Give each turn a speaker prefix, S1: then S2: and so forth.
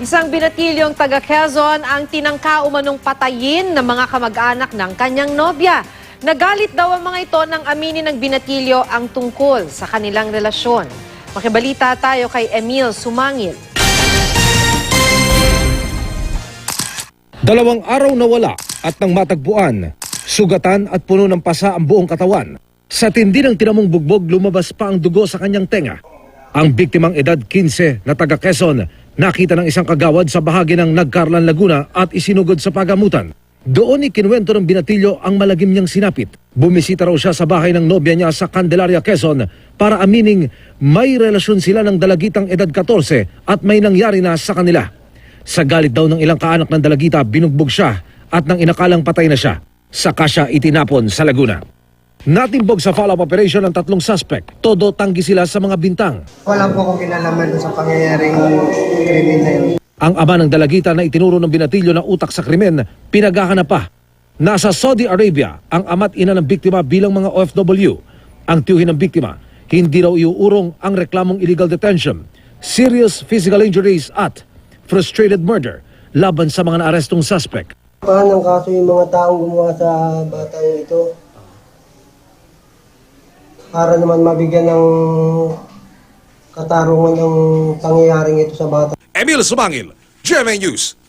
S1: Isang binatilyong taga Quezon ang tinangka umanong patayin ng mga kamag-anak ng kanyang nobya. Nagalit daw ang mga ito nang aminin ng binatilyo ang tungkol sa kanilang relasyon. Makibalita tayo kay Emil Sumangil.
S2: 2 araw na wala at nang matagpuan, sugatan at puno ng pasa ang buong katawan. Sa tindi ng tinamong bugbog, lumabas pa ang dugo sa kanyang tenga. Ang biktimang edad 15 na taga Quezon, nakita ng isang kagawad sa bahagi ng Nagcarlan, Laguna at isinugod sa pagamutan. Doon ikinuwento ng binatilyo ang malagim niyang sinapit. Bumisita raw siya sa bahay ng nobya niya sa Candelaria, Quezon para amining may relasyon sila ng dalagitang edad 14 at may nangyari na sa kanila. Sa galit daw ng ilang kaanak ng dalagita, binugbog siya at nang inakalang patay na siya, saka siya itinapon sa Laguna. Natimbog sa follow-up operation ng 3 suspect. Todo tanggi sila sa mga bintang.
S3: Wala po akong kinalaman sa pangyayaring krimen na yun.
S2: Ang ama ng dalagita na itinuro ng binatilyo na utak sa krimen, pinaghahanap pa. Nasa Saudi Arabia ang ama't ina ng biktima bilang mga OFW. Ang tiyuhin ng biktima, hindi raw iuurong ang reklamong illegal detention, serious physical injuries at frustrated murder laban sa mga naarestong suspect.
S3: Paano ang kaso yung mga taong gumawa sa batang ito? Para naman mabigyan ng katarungan ng pangyayaring ito sa bata.
S4: Emil Sumangil, GMA News.